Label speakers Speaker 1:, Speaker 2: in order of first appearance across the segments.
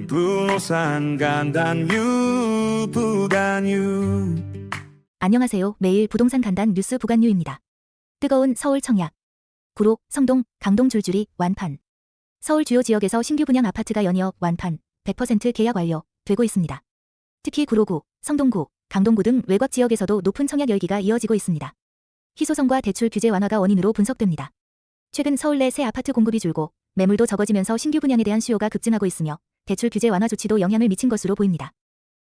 Speaker 1: 부동산 간단뉴 부간뉴.
Speaker 2: 안녕하세요. 매일 부동산 간단 뉴스 부간뉴입니다. 뜨거운 서울 청약. 구로, 성동, 강동 줄줄이 완판. 서울 주요 지역에서 신규 분양 아파트가 연이어 완판, 100% 계약 완료 되고 있습니다. 특히 구로구, 성동구, 강동구 등 외곽 지역에서도 높은 청약 열기가 이어지고 있습니다. 희소성과 대출 규제 완화가 원인으로 분석됩니다. 최근 서울 내 새 아파트 공급이 줄고 매물도 적어지면서 신규 분양에 대한 수요가 급증하고 있으며 대출 규제 완화 조치도 영향을 미친 것으로 보입니다.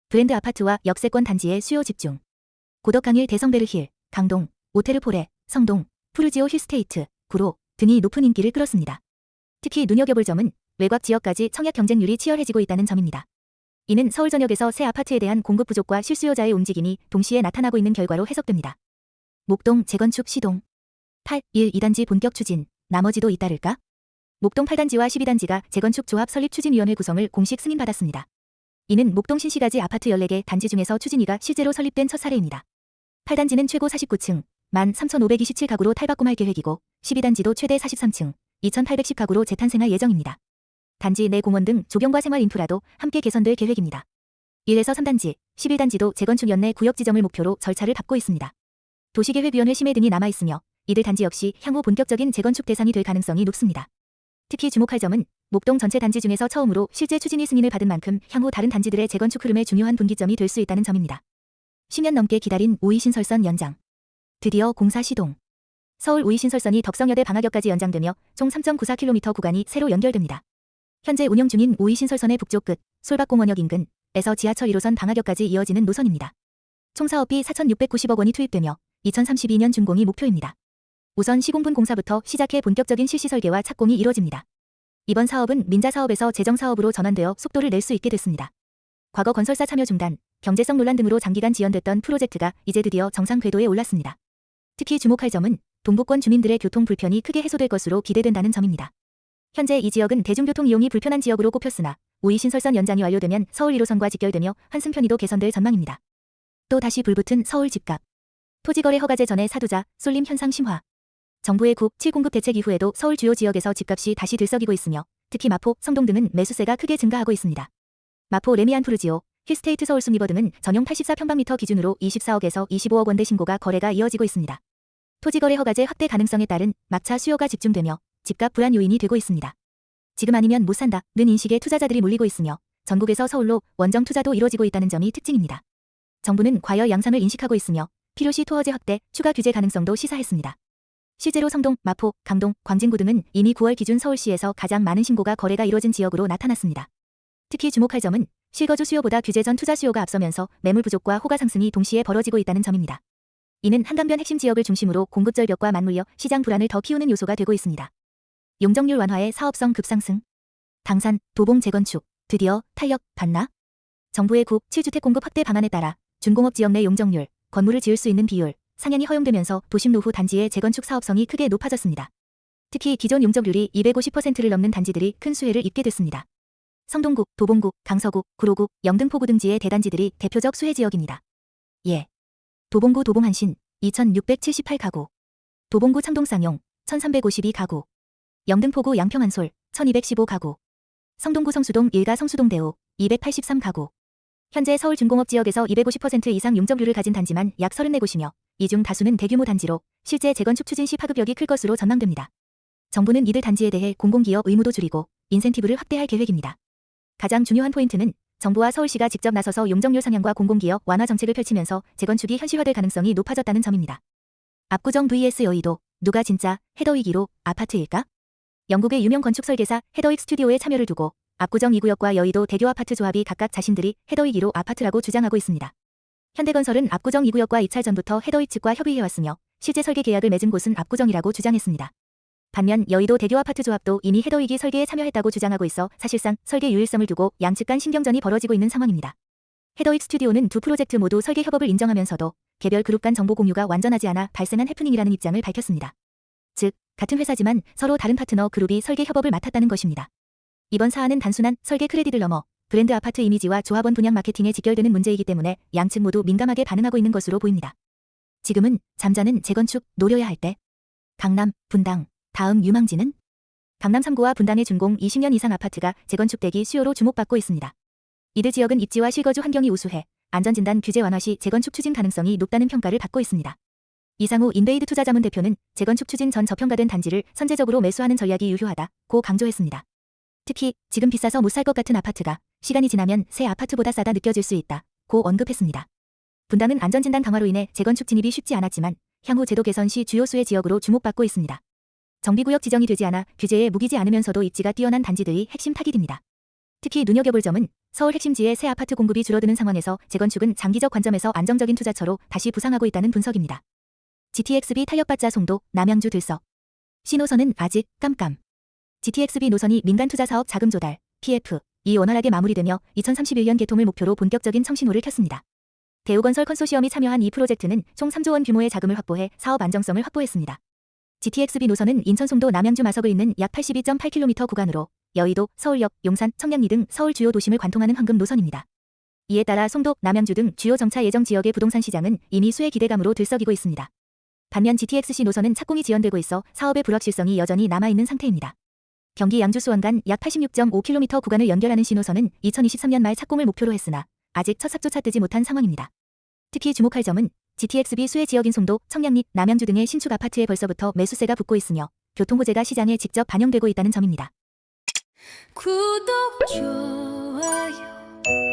Speaker 2: 브랜드 아파트와 역세권 단지의 수요 집중. 고덕강일 대성베르힐, 강동, 오테르포레, 성동, 푸르지오 힐스테이트, 구로 등이 높은 인기를 끌었습니다. 특히 눈여겨볼 점은 외곽 지역까지 청약 경쟁률이 치열해지고 있다는 점입니다. 이는 서울 전역에서 새 아파트에 대한 공급 부족과 실수요자의 움직임이 동시에 나타나고 있는 결과로 해석됩니다. 목동 재건축 시동. 8, 1, 2단지 본격 추진, 나머지도 잇따를까? 목동 8단지와 12단지가 재건축 조합 설립 추진위원회 구성을 공식 승인받았습니다. 이는 목동 신시가지 아파트 14개 단지 중에서 추진위가 실제로 설립된 첫 사례입니다. 8단지는 최고 49층, 13,527가구로 탈바꿈할 계획이고 12단지도 최대 43층, 2,810가구로 재탄생할 예정입니다. 단지 내 공원 등 조경과 생활 인프라도 함께 개선될 계획입니다. 1에서 3단지, 11단지도 재건축 연내 구역 지정을 목표로 절차를 밟고 있습니다. 도시계획위원회 심의 등이 남아있으며 이들 단지 역시 향후 본격적인 재건축 대상이 될 가능성이 높습니다. 특히 주목할 점은 목동 전체 단지 중에서 처음으로 실제 추진위 승인을 받은 만큼 향후 다른 단지들의 재건축 흐름의 중요한 분기점이 될 수 있다는 점입니다. 10년 넘게 기다린 오이신설선 연장. 드디어 공사 시동. 서울 오이신설선이 덕성여대 방화역까지 연장되며 총 3.94km 구간이 새로 연결됩니다. 현재 운영 중인 오이신설선의 북쪽 끝, 솔밭공원역 인근에서 지하철 1호선 방화역까지 이어지는 노선입니다. 총 사업비 4,690억 원이 투입되며 2032년 준공이 목표입니다. 우선 시공분 공사부터 시작해 본격적인 실시 설계와 착공이 이뤄집니다. 이번 사업은 민자사업에서 재정사업으로 전환되어 속도를 낼 수 있게 됐습니다. 과거 건설사 참여 중단, 경제성 논란 등으로 장기간 지연됐던 프로젝트가 이제 드디어 정상 궤도에 올랐습니다. 특히 주목할 점은 동부권 주민들의 교통 불편이 크게 해소될 것으로 기대된다는 점입니다. 현재 이 지역은 대중교통 이용이 불편한 지역으로 꼽혔으나 오이신설선 연장이 완료되면 서울 1호선과 직결되며 환승 편의도 개선될 전망입니다. 또 다시 불붙은 서울 집값. 토지거래 허가제 전에 사두자, 쏠림 현상 심화. 정부의 국 7공급 대책 이후에도 서울 주요 지역에서 집값이 다시 들썩이고 있으며 특히 마포, 성동 등은 매수세가 크게 증가하고 있습니다. 마포 레미안 푸르지오, 힐스테이트 서울 순리버 등은 전용 84평방미터 기준으로 24억에서 25억 원대 신고가 거래가 이어지고 있습니다. 토지거래 허가제 확대 가능성에 따른 막차 수요가 집중되며 집값 불안 요인이 되고 있습니다. 지금 아니면 못 산다는 인식에 투자자들이 몰리고 있으며 전국에서 서울로 원정 투자도 이뤄지고 있다는 점이 특징입니다. 정부는 과열 양상을 인식하고 있으며 필요시 토허제 확대, 추가 규제 가능성도 시사했습니다. 실제로 성동, 마포, 강동, 광진구 등은 이미 9월 기준 서울시에서 가장 많은 신고가 거래가 이뤄진 지역으로 나타났습니다. 특히 주목할 점은 실거주 수요보다 규제 전 투자 수요가 앞서면서 매물 부족과 호가 상승이 동시에 벌어지고 있다는 점입니다. 이는 한강변 핵심 지역을 중심으로 공급 절벽과 맞물려 시장 불안을 더 키우는 요소가 되고 있습니다. 용적률 완화의 사업성 급상승. 당산, 도봉 재건축, 드디어 탄력 받나? 정부의 국 7주택 공급 확대 방안에 따라 준공업 지역 내 용적률, 건물을 지을 수 있는 비율, 상향이 허용되면서 도심 노후 단지의 재건축 사업성이 크게 높아졌습니다. 특히 기존 용적률이 250%를 넘는 단지들이 큰 수혜를 입게 됐습니다. 성동구, 도봉구, 강서구, 구로구, 영등포구 등지의 대단지들이 대표적 수혜 지역입니다. 예. 도봉구 도봉한신 2678가구, 도봉구 창동쌍용 1352가구, 영등포구 양평한솔 1215가구, 성동구 성수동 일가 성수동대우 283가구. 현재 서울 준공업 지역에서 250% 이상 용적률을 가진 단지만 약 34곳이며 이 중 다수는 대규모 단지로 실제 재건축 추진 시 파급력이 클 것으로 전망됩니다. 정부는 이들 단지에 대해 공공기업 의무도 줄이고 인센티브를 확대할 계획입니다. 가장 중요한 포인트는 정부와 서울시가 직접 나서서 용적률 상향과 공공기업 완화 정책을 펼치면서 재건축이 현실화될 가능성이 높아졌다는 점입니다. 압구정 vs 여의도, 누가 진짜 헤더윅 1호 아파트일까? 영국의 유명 건축 설계사 헤더윅 스튜디오에 참여를 두고 압구정 2구역과 여의도 대교 아파트 조합이 각각 자신들이 헤더윅 1호 아파트라고 주장하고 있습니다. 현대건설은 압구정 2구역과 입찰 전부터 헤더윅 측과 협의해왔으며 실제 설계 계약을 맺은 곳은 압구정이라고 주장했습니다. 반면 여의도 대교 아파트 조합도 이미 헤더윅이 설계에 참여했다고 주장하고 있어 사실상 설계 유일성을 두고 양측 간 신경전이 벌어지고 있는 상황입니다. 헤더윅 스튜디오는 두 프로젝트 모두 설계 협업을 인정하면서도 개별 그룹 간 정보 공유가 완전하지 않아 발생한 해프닝이라는 입장을 밝혔습니다. 즉, 같은 회사지만 서로 다른 파트너 그룹이 설계 협업을 맡았다는 것입니다. 이번 사안은 단순한 설계 크레딧을 넘어 브랜드 아파트 이미지와 조합원 분양 마케팅에 직결되는 문제이기 때문에 양측 모두 민감하게 반응하고 있는 것으로 보입니다. 지금은 잠자는 재건축 노려야 할 때. 강남, 분당, 다음 유망지는? 강남 3구와 분당의 준공 20년 이상 아파트가 재건축 대기 수요로 주목받고 있습니다. 이들 지역은 입지와 실거주 환경이 우수해 안전진단 규제 완화 시 재건축 추진 가능성이 높다는 평가를 받고 있습니다. 이상우 인베이드 투자자문 대표는 재건축 추진 전 저평가된 단지를 선제적으로 매수하는 전략이 유효하다고 강조했습니다. 특히 지금 비싸서 못 살 것 같은 아파트가 시간이 지나면 새 아파트보다 싸다 느껴질 수 있다고 언급했습니다. 분당은 안전진단 강화로 인해 재건축 진입이 쉽지 않았지만 향후 제도 개선 시 주요 수혜 지역으로 주목받고 있습니다. 정비구역 지정이 되지 않아 규제에 무기지 않으면서도 입지가 뛰어난 단지들이 핵심 타깃입니다. 특히 눈여겨볼 점은 서울 핵심지의 새 아파트 공급이 줄어드는 상황에서 재건축은 장기적 관점에서 안정적인 투자처로 다시 부상하고 있다는 분석입니다. GTX-B 탄력받자 송도, 남양주 들석. 신호선은 아직 깜깜. GTX-B 노선이 민간 투자 사업 자금 조달, PF,이 원활하게 마무리되며 2031년 개통을 목표로 본격적인 청신호를 켰습니다. 대우건설 컨소시엄이 참여한 이 프로젝트는 총 3조 원 규모의 자금을 확보해 사업 안정성을 확보했습니다. GTX-B 노선은 인천 송도 남양주 마석을 잇는 약 82.8km 구간으로 여의도, 서울역, 용산, 청량리 등 서울 주요 도심을 관통하는 황금 노선입니다. 이에 따라 송도, 남양주 등 주요 정차 예정 지역의 부동산 시장은 이미 수혜 기대감으로 들썩이고 있습니다. 반면 GTX-C 노선은 착공이 지연되고 있어 사업의 불확실성이 여전히 남아있는 상태입니다. 경기 양주 수원 간 약 86.5km 구간을 연결하는 신호선은 2023년 말 착공을 목표로 했으나 아직 첫 삭조차 뜨지 못한 상황입니다. 특히 주목할 점은 GTX-B 수혜 지역인 송도, 청량리, 남양주 등의 신축 아파트에 벌써부터 매수세가 붙고 있으며 교통호재가 시장에 직접 반영되고 있다는 점입니다.
Speaker 3: 구독, 좋아요